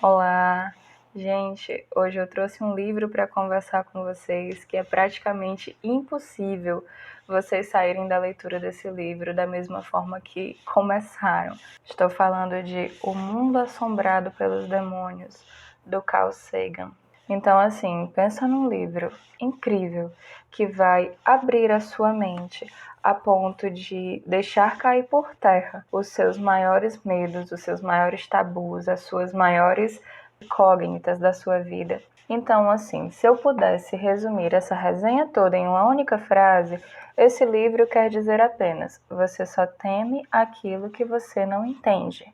Olá, gente. Hoje eu trouxe um livro para conversar com vocês que é praticamente impossível vocês saírem da leitura desse livro da mesma forma que começaram. Estou falando de O Mundo Assombrado pelos Demônios, do Carl Sagan. Então, assim, pensa num livro incrível que vai abrir a sua mente a ponto de deixar cair por terra os seus maiores medos, os seus maiores tabus, as suas maiores incógnitas da sua vida. Então, assim, se eu pudesse resumir essa resenha toda em uma única frase, esse livro quer dizer apenas: você só teme aquilo que você não entende.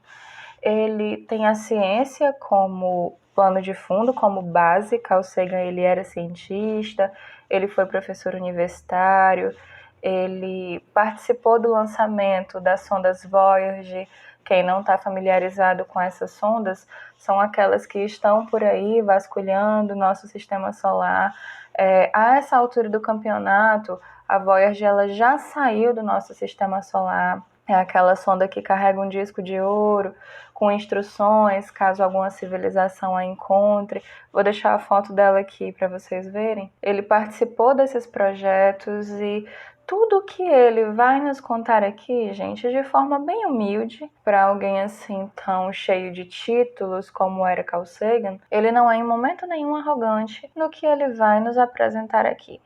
Ele tem a ciência como plano de fundo, como base. Carl Sagan, ele era cientista, ele foi professor universitário, ele participou do lançamento das sondas Voyager. Quem não está familiarizado com essas sondas, são aquelas que estão por aí vasculhando o nosso sistema solar. A essa altura do campeonato, a Voyager ela já saiu do nosso sistema solar. É aquela sonda que carrega um disco de ouro com instruções, caso alguma civilização a encontre. Vou deixar a foto dela aqui para vocês verem. Ele participou desses projetos e tudo que ele vai nos contar aqui, gente, de forma bem humilde, para alguém assim tão cheio de títulos como era Carl Sagan, ele não é em momento nenhum arrogante no que ele vai nos apresentar aqui.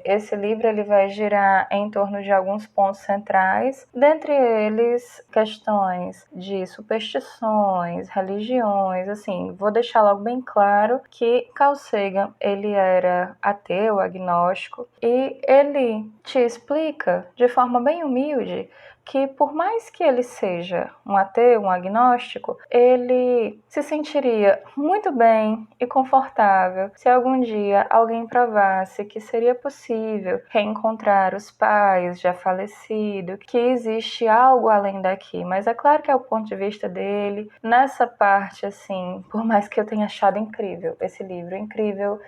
Esse livro ele vai girar em torno de alguns pontos centrais, dentre eles questões de superstições, religiões, assim, vou deixar logo bem claro que Carl Sagan, ele era ateu, agnóstico, e ele te explica de forma bem humilde que por mais que ele seja um ateu, um agnóstico, ele se sentiria muito bem e confortável se algum dia alguém provasse que seria possível reencontrar os pais já falecidos, que existe algo além daqui. Mas é claro que é o ponto de vista dele. Nessa parte, assim, por mais que eu tenha achado incrível esse livro, incrível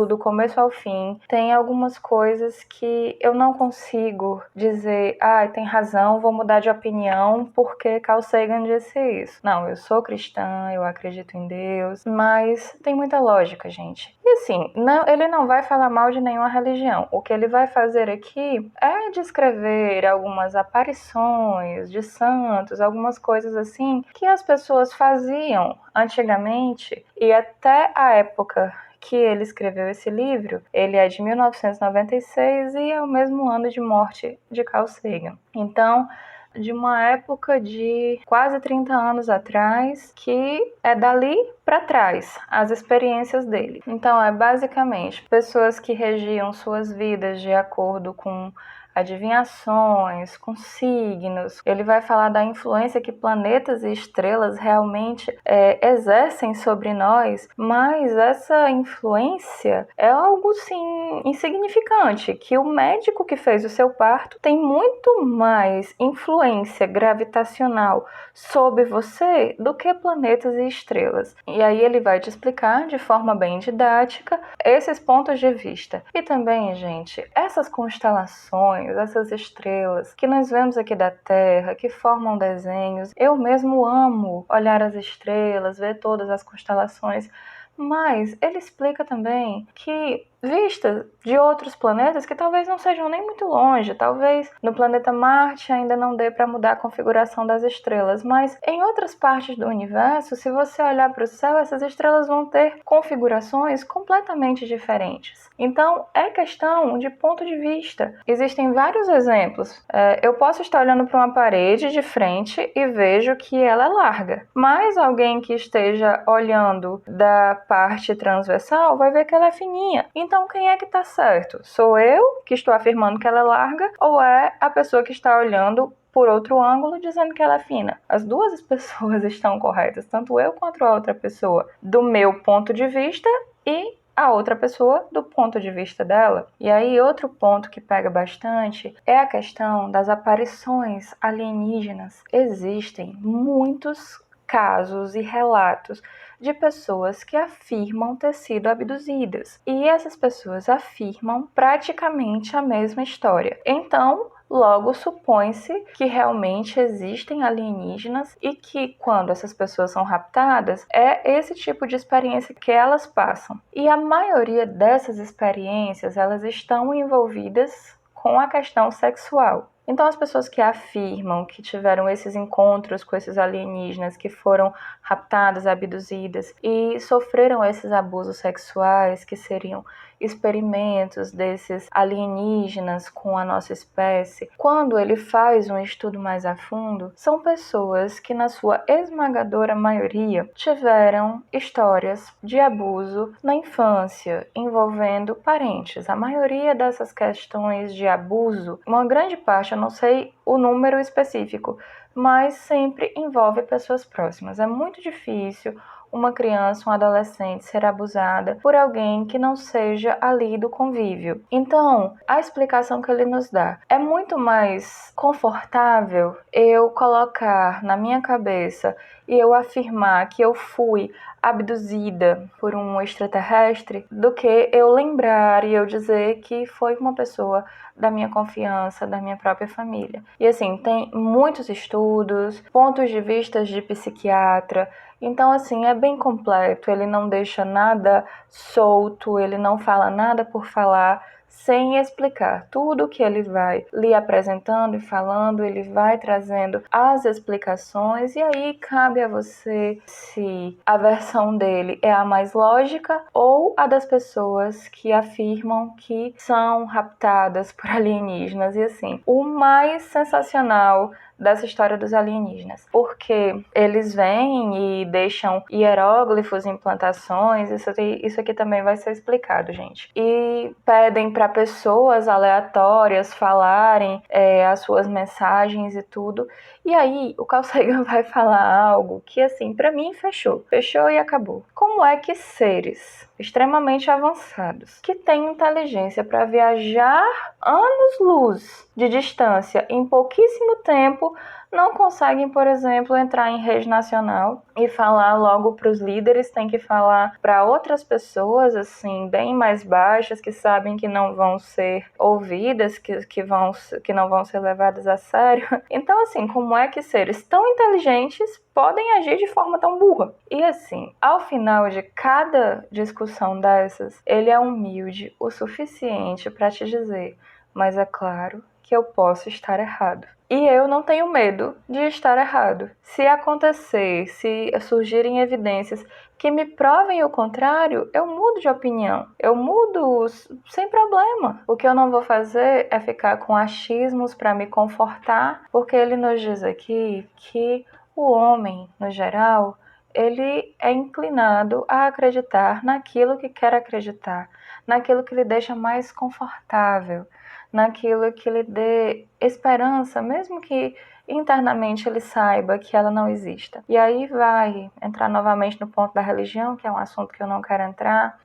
do começo ao fim, tem algumas coisas que eu não consigo dizer, tem razão, vou mudar de opinião porque Carl Sagan disse isso. Não, eu sou cristã, eu acredito em Deus, mas tem muita lógica, gente. E assim, ele não vai falar mal de nenhuma religião. O que ele vai fazer aqui é descrever algumas aparições de santos, algumas coisas assim que as pessoas faziam antigamente e até a época que ele escreveu esse livro. Ele é de 1996 e é o mesmo ano de morte de Carl Sagan. Então, de uma época de quase 30 anos atrás, que é dali para trás, as experiências dele. Então, é basicamente pessoas que regiam suas vidas de acordo com adivinhações, com signos. Ele vai falar da influência que planetas e estrelas realmente exercem sobre nós, mas essa influência é algo, sim, insignificante, que o médico que fez o seu parto tem muito mais influência gravitacional sobre você do que planetas e estrelas. E aí ele vai te explicar de forma bem didática esses pontos de vista. E também, gente, essas constelações, essas estrelas que nós vemos aqui da Terra, que formam desenhos. Eu mesmo amo olhar as estrelas, ver todas as constelações, mas ele explica também que vista de outros planetas que talvez não sejam nem muito longe, talvez no planeta Marte ainda não dê para mudar a configuração das estrelas, mas em outras partes do universo, se você olhar para o céu, essas estrelas vão ter configurações completamente diferentes. Então, é questão de ponto de vista. Existem vários exemplos. Eu posso estar olhando para uma parede de frente e vejo que ela é larga, mas alguém que esteja olhando da parte transversal vai ver que ela é fininha. Então, quem é que está certo? Sou eu que estou afirmando que ela é larga ou é a pessoa que está olhando por outro ângulo dizendo que ela é fina? As duas pessoas estão corretas, tanto eu quanto a outra pessoa, do meu ponto de vista e a outra pessoa do ponto de vista dela. E aí, outro ponto que pega bastante é a questão das aparições alienígenas. Existem muitos casos e relatos de pessoas que afirmam ter sido abduzidas. E essas pessoas afirmam praticamente a mesma história. Então, Logo, supõe-se que realmente existem alienígenas e que, quando essas pessoas são raptadas, é esse tipo de experiência que elas passam. E a maioria dessas experiências, elas estão envolvidas com a questão sexual. Então, as pessoas que afirmam que tiveram esses encontros com esses alienígenas, que foram raptadas, abduzidas e sofreram esses abusos sexuais, que seriam experimentos desses alienígenas com a nossa espécie, quando ele faz um estudo mais a fundo, são pessoas que, na sua esmagadora maioria, tiveram histórias de abuso na infância, envolvendo parentes. A maioria dessas questões de abuso, uma grande parte, eu não sei o número específico, mas sempre envolve pessoas próximas. É muito difícil uma criança, um adolescente ser abusada por alguém que não seja ali do convívio. Então, a explicação que ele nos dá é muito mais confortável eu colocar na minha cabeça e eu afirmar que eu fui abduzida por um extraterrestre do que eu lembrar e eu dizer que foi uma pessoa da minha confiança, da minha própria família. E assim, tem muitos estudos, pontos de vista de psiquiatra. Então, assim, é bem completo, ele não deixa nada solto, ele não fala nada por falar, sem explicar. Tudo que ele vai lhe apresentando e falando, ele vai trazendo as explicações, e aí cabe a você se a versão dele é a mais lógica ou a das pessoas que afirmam que são raptadas por alienígenas. E assim, o mais sensacional dessa história dos alienígenas, porque eles vêm e deixam hieróglifos em plantações, isso aqui também vai ser explicado, gente, e pedem para pessoas aleatórias falarem as suas mensagens e tudo, e aí o Carl Sagan vai falar algo que, assim, para mim fechou e acabou. Como é que seres extremamente avançados, que têm inteligência para viajar anos-luz de distância em pouquíssimo tempo, não conseguem, por exemplo, entrar em rede nacional e falar logo para os líderes, tem que falar para outras pessoas, assim, bem mais baixas, que sabem que não vão ser ouvidas, que não vão ser levadas a sério. Então, assim, como é que seres tão inteligentes podem agir de forma tão burra? E assim, ao final de cada discussão dessas, ele é humilde o suficiente para te dizer: mas é claro que eu posso estar errado. E eu não tenho medo de estar errado. Se acontecer, se surgirem evidências que me provem o contrário, eu mudo de opinião. Eu mudo sem problema. O que eu não vou fazer é ficar com achismos para me confortar, porque ele nos diz aqui que o homem, no geral, ele é inclinado a acreditar naquilo que quer acreditar, naquilo que lhe deixa mais confortável, naquilo que lhe dê esperança, mesmo que internamente ele saiba que ela não exista. E aí vai entrar novamente no ponto da religião, que é um assunto que eu não quero entrar.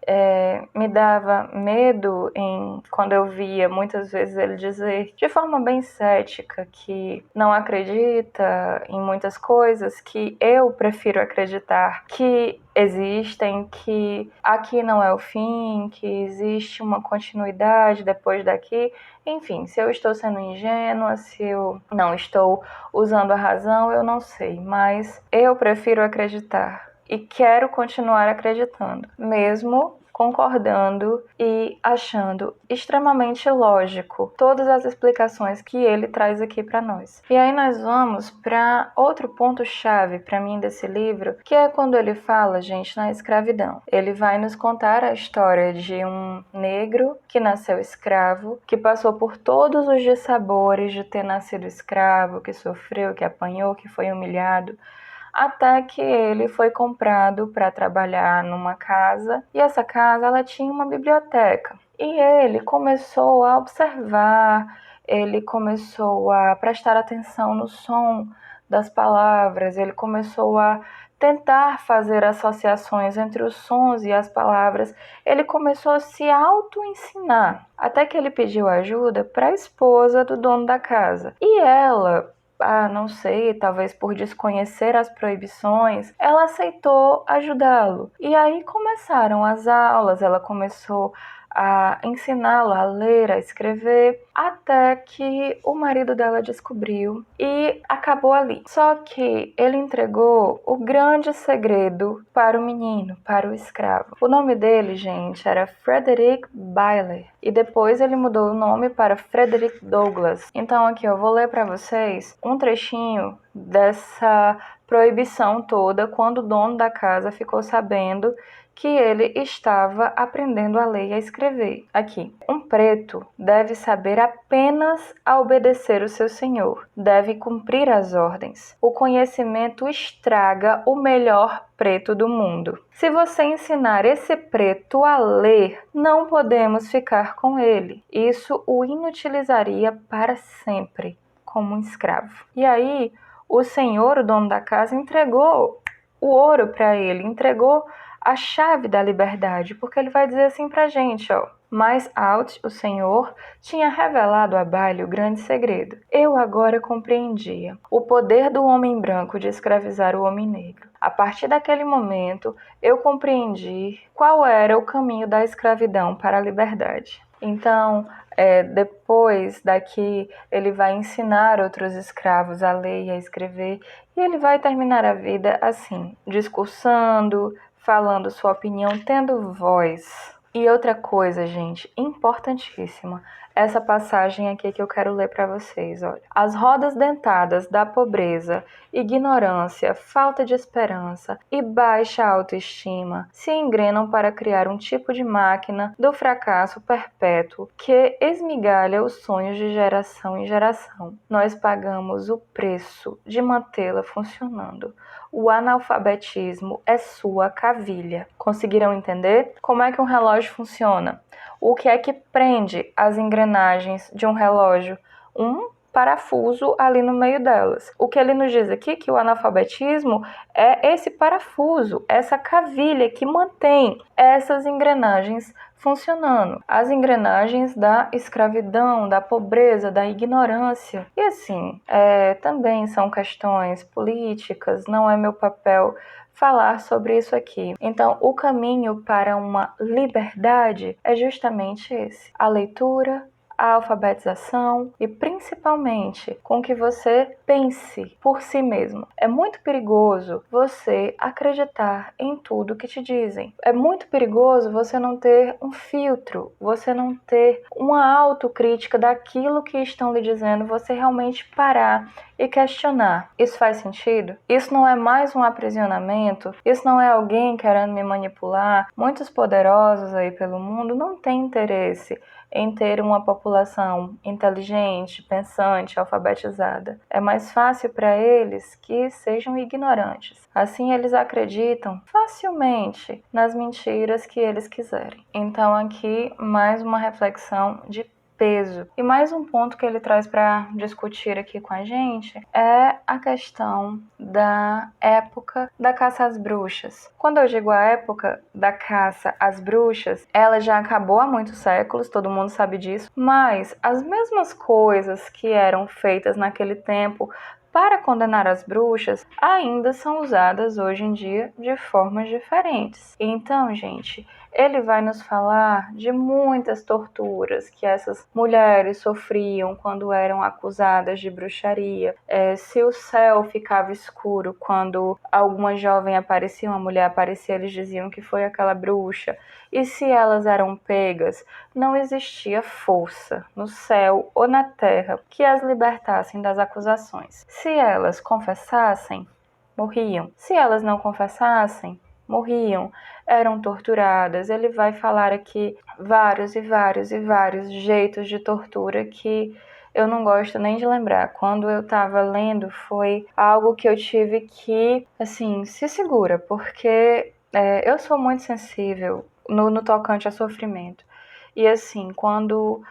Me dava medo quando eu via muitas vezes ele dizer de forma bem cética que não acredita em muitas coisas, que eu prefiro acreditar que existem, que aqui não é o fim, que existe uma continuidade depois daqui. Enfim, se eu estou sendo ingênua, se eu não estou usando a razão, eu não sei, mas eu prefiro acreditar e quero continuar acreditando, mesmo concordando e achando extremamente lógico todas as explicações que ele traz aqui para nós. E aí nós vamos para outro ponto-chave para mim desse livro, que é quando ele fala, gente, na escravidão. Ele vai nos contar a história de um negro que nasceu escravo, que passou por todos os dissabores de ter nascido escravo, que sofreu, que apanhou, que foi humilhado, até que ele foi comprado para trabalhar numa casa, e essa casa ela tinha uma biblioteca. E ele começou a observar, ele começou a prestar atenção no som das palavras, ele começou a tentar fazer associações entre os sons e as palavras, ele começou a se auto-ensinar, até que ele pediu ajuda para a esposa do dono da casa. E ela, não sei, talvez por desconhecer as proibições, ela aceitou ajudá-lo. E aí começaram as aulas, ela começou a ensiná-lo a ler, a escrever, até que o marido dela descobriu e acabou ali. Só que ele entregou o grande segredo para o menino, para o escravo. O nome dele, gente, era Frederick Bailey, e depois ele mudou o nome para Frederick Douglass. Então aqui eu vou ler para vocês um trechinho dessa proibição toda, quando o dono da casa ficou sabendo que ele estava aprendendo a ler e a escrever. Aqui, um preto deve saber apenas a obedecer o seu senhor, deve cumprir as ordens. O conhecimento estraga o melhor preto do mundo. Se você ensinar esse preto a ler, não podemos ficar com ele. Isso o inutilizaria para sempre, como um escravo. E aí, o senhor, o dono da casa, entregou o ouro para ele, entregou a chave da liberdade, porque ele vai dizer assim pra gente, ó. Mas Alt, o Senhor, tinha revelado a Bailey o grande segredo. Eu agora compreendia o poder do homem branco de escravizar o homem negro. A partir daquele momento, eu compreendi qual era o caminho da escravidão para a liberdade. Então, depois daqui, ele vai ensinar outros escravos a ler e a escrever, e ele vai terminar a vida assim, discursando, falando sua opinião, tendo voz. E outra coisa, gente, importantíssima, essa passagem aqui que eu quero ler para vocês, olha. As rodas dentadas da pobreza, ignorância, falta de esperança e baixa autoestima se engrenam para criar um tipo de máquina do fracasso perpétuo que esmigalha os sonhos de geração em geração. Nós pagamos o preço de mantê-la funcionando. O analfabetismo é sua cavilha. Conseguiram entender? Como é que um relógio funciona? O que é que prende as engrenagens de um relógio? Um parafuso ali no meio delas. O que ele nos diz aqui que o analfabetismo é esse parafuso, essa cavilha que mantém essas engrenagens funcionando. As engrenagens da escravidão, da pobreza, da ignorância. E assim, também são questões políticas, não é meu papel falar sobre isso aqui. Então, o caminho para uma liberdade é justamente esse: a leitura, a alfabetização e principalmente com que você pense por si mesmo. É muito perigoso você acreditar em tudo que te dizem. É muito perigoso você não ter um filtro, você não ter uma autocrítica daquilo que estão lhe dizendo, você realmente parar e questionar. Isso faz sentido? Isso não é mais um aprisionamento? Isso não é alguém querendo me manipular? Muitos poderosos aí pelo mundo não têm interesse em ter uma população inteligente, pensante, alfabetizada. É mais fácil para eles que sejam ignorantes. Assim, eles acreditam facilmente nas mentiras que eles quiserem. Então, aqui, mais uma reflexão de peso. E mais um ponto que ele traz para discutir aqui com a gente é a questão da época da caça às bruxas. Quando eu digo a época da caça às bruxas, ela já acabou há muitos séculos, todo mundo sabe disso, mas as mesmas coisas que eram feitas naquele tempo para condenar as bruxas ainda são usadas hoje em dia de formas diferentes. Então, gente, ele vai nos falar de muitas torturas que essas mulheres sofriam quando eram acusadas de bruxaria. Se o céu ficava escuro quando alguma jovem aparecia, uma mulher aparecia, eles diziam que foi aquela bruxa. E se elas eram pegas, não existia força no céu ou na terra que as libertassem das acusações. Se elas confessassem, morriam. Se elas não confessassem, morriam, eram torturadas. Ele vai falar aqui vários jeitos de tortura que eu não gosto nem de lembrar. Quando eu estava lendo, foi algo que eu tive que, assim, se segura, porque eu sou muito sensível no tocante a sofrimento. E assim, quando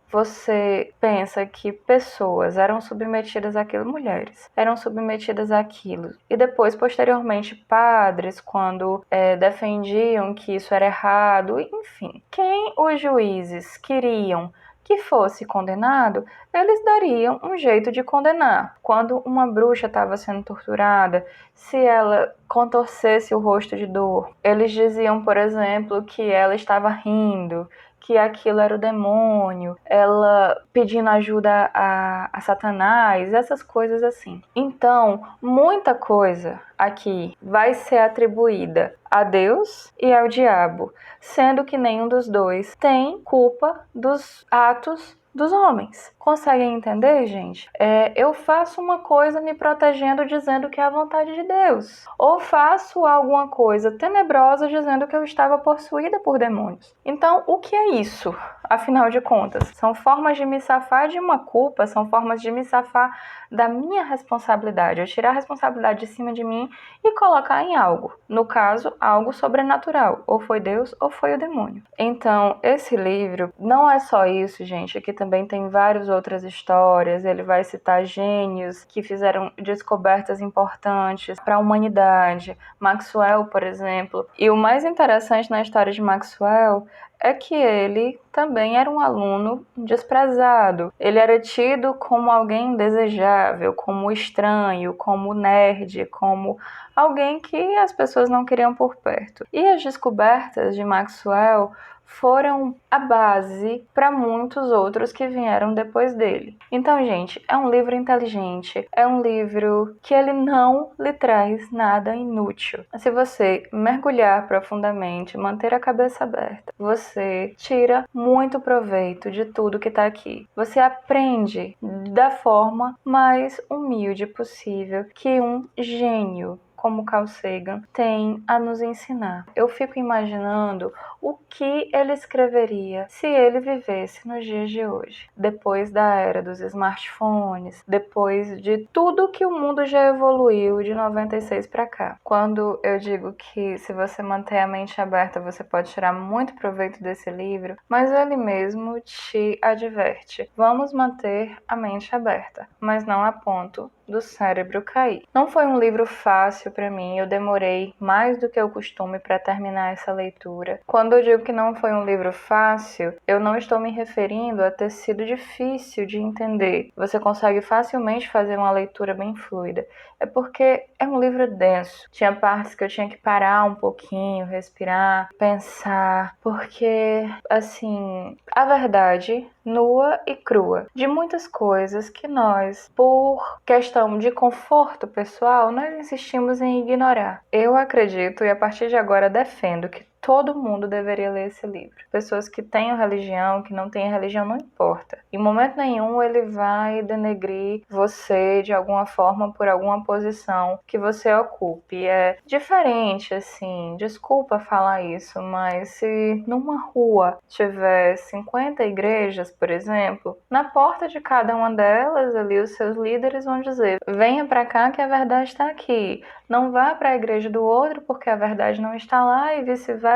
você pensa que pessoas eram submetidas àquilo, mulheres eram submetidas àquilo, e depois, posteriormente, padres, quando defendiam que isso era errado, enfim, quem os juízes queriam que fosse condenado, eles dariam um jeito de condenar. Quando uma bruxa estava sendo torturada, se ela contorcesse o rosto de dor, eles diziam, por exemplo, que ela estava rindo, que aquilo era o demônio, ela pedindo ajuda a Satanás, essas coisas assim. Então, muita coisa aqui vai ser atribuída a Deus e ao diabo, sendo que nenhum dos dois tem culpa dos atos dos homens. Conseguem entender, gente? Eu faço uma coisa me protegendo dizendo que é a vontade de Deus. Ou faço alguma coisa tenebrosa dizendo que eu estava possuída por demônios. Então, o que é isso? Afinal de contas, são formas de me safar de uma culpa, são formas de me safar da minha responsabilidade. Eu tirar a responsabilidade de cima de mim e colocar em algo. No caso, algo sobrenatural. Ou foi Deus ou foi o demônio. Então, esse livro não é só isso, gente. Aqui também tem várias outras histórias. Ele vai citar gênios que fizeram descobertas importantes para a humanidade. Maxwell, por exemplo. E o mais interessante na história de Maxwell é que ele também era um aluno desprezado. Ele era tido como alguém indesejável, como estranho, como nerd, como alguém que as pessoas não queriam por perto. E as descobertas de Maxwell foram a base para muitos outros que vieram depois dele. Então, gente, é um livro inteligente, é um livro que ele não lhe traz nada inútil. Se você mergulhar profundamente, manter a cabeça aberta, você tira muito proveito de tudo que está aqui. Você aprende da forma mais humilde possível que um gênio como Carl Sagan tem a nos ensinar. Eu fico imaginando o que ele escreveria se ele vivesse nos dias de hoje, depois da era dos smartphones, depois de tudo que o mundo já evoluiu de 96 para cá. Quando eu digo que se você manter a mente aberta, você pode tirar muito proveito desse livro, mas ele mesmo te adverte: vamos manter a mente aberta, mas não a ponto do cérebro cair. Não foi um livro fácil para mim, eu demorei mais do que o costume para terminar essa leitura. Quando eu digo que não foi um livro fácil, eu não estou me referindo a ter sido difícil de entender. Você consegue facilmente fazer uma leitura bem fluida. É porque é um livro denso. Tinha partes que eu tinha que parar um pouquinho, respirar, pensar, porque, assim, a verdade nua e crua de muitas coisas que nós, por questão de conforto pessoal, nós insistimos em ignorar. Eu acredito e a partir de agora defendo que todo mundo deveria ler esse livro. Pessoas que tenham religião, que não tenham religião, não importa. Em momento nenhum ele vai denegrir você de alguma forma por alguma posição que você ocupe. É diferente, assim, desculpa falar isso, mas se numa rua tiver 50 igrejas, por exemplo, na porta de cada uma delas, ali os seus líderes vão dizer: venha para cá que a verdade está aqui. Não vá para a igreja do outro porque a verdade não está lá, e vice-versa,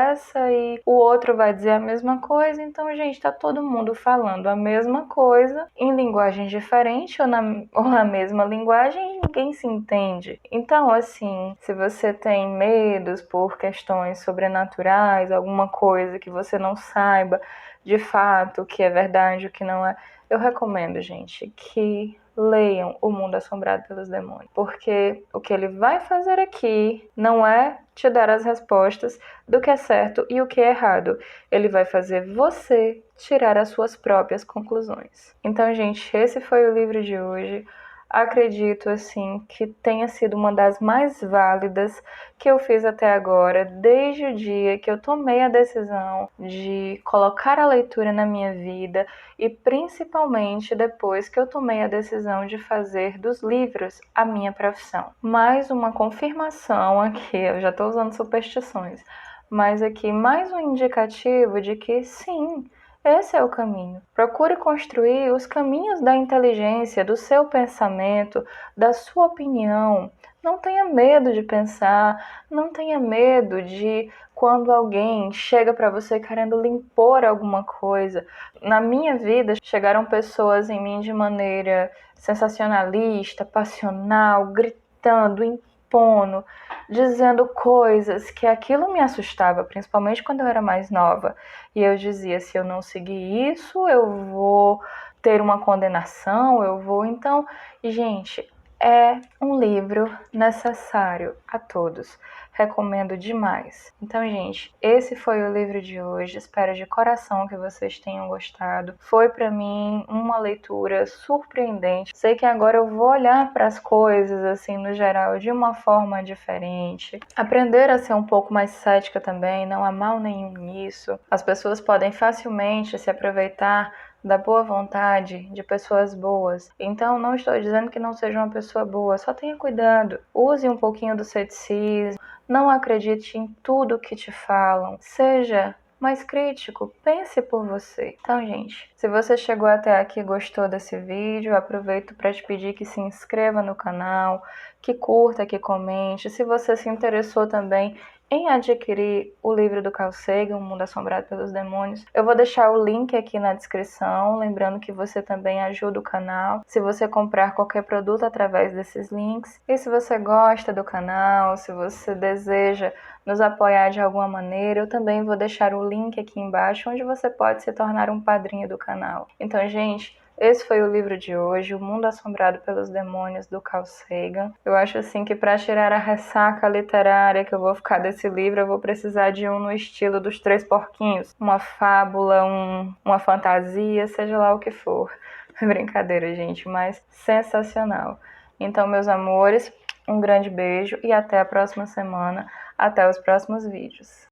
e o outro vai dizer a mesma coisa. Então, gente, está todo mundo falando a mesma coisa em linguagens diferentes ou na mesma linguagem e ninguém se entende. Então, assim, se você tem medos por questões sobrenaturais, alguma coisa que você não saiba de fato o que é verdade, o que não é, eu recomendo, gente, que leiam O Mundo Assombrado pelos Demônios, porque o que ele vai fazer aqui não é te dar as respostas do que é certo e o que é errado. Ele vai fazer você tirar as suas próprias conclusões. Então, gente, esse foi o livro de hoje. Acredito, assim, que tenha sido uma das mais válidas que eu fiz até agora, desde o dia que eu tomei a decisão de colocar a leitura na minha vida e principalmente depois que eu tomei a decisão de fazer dos livros a minha profissão. Mais uma confirmação aqui, eu já estou usando superstições, mas aqui mais um indicativo de que sim, esse é o caminho. Procure construir os caminhos da inteligência, do seu pensamento, da sua opinião. Não tenha medo de pensar, não tenha medo de quando alguém chega para você querendo lhe impor alguma coisa. Na minha vida, chegaram pessoas em mim de maneira sensacionalista, passional, gritando, impondo, dizendo coisas que aquilo me assustava, principalmente quando eu era mais nova. E eu dizia: se eu não seguir isso, eu vou ter uma condenação, eu vou... Então, gente, é um livro necessário a todos. recomendo demais. Então, gente, esse foi o livro de hoje. Espero de coração que vocês tenham gostado. Foi para mim uma leitura surpreendente. Sei que agora eu vou olhar para as coisas assim no geral de uma forma diferente. Aprender a ser um pouco mais cética também, não há mal nenhum nisso. As pessoas podem facilmente se aproveitar da boa vontade de pessoas boas. Então, não estou dizendo que não seja uma pessoa boa, só tenha cuidado. Use um pouquinho do ceticismo, não acredite em tudo que te falam. Seja mais crítico, pense por você. Então, gente, se você chegou até aqui e gostou desse vídeo, aproveito para te pedir que se inscreva no canal, que curta, que comente. Se você se interessou também em adquirir o livro do Carl Sagan, O Mundo Assombrado pelos Demônios, eu vou deixar o link aqui na descrição, lembrando que você também ajuda o canal se você comprar qualquer produto através desses links. E se você gosta do canal, se você deseja nos apoiar de alguma maneira, eu também vou deixar o link aqui embaixo, onde você pode se tornar um padrinho do canal. Então, gente, esse foi o livro de hoje, O Mundo Assombrado pelos Demônios, do Carl Sagan. Eu acho assim que para tirar a ressaca literária que eu vou ficar desse livro, eu vou precisar de um no estilo dos Três Porquinhos. Uma fábula, uma fantasia, seja lá o que for. Brincadeira, gente, mas sensacional. Então, meus amores, um grande beijo e até a próxima semana. Até os próximos vídeos.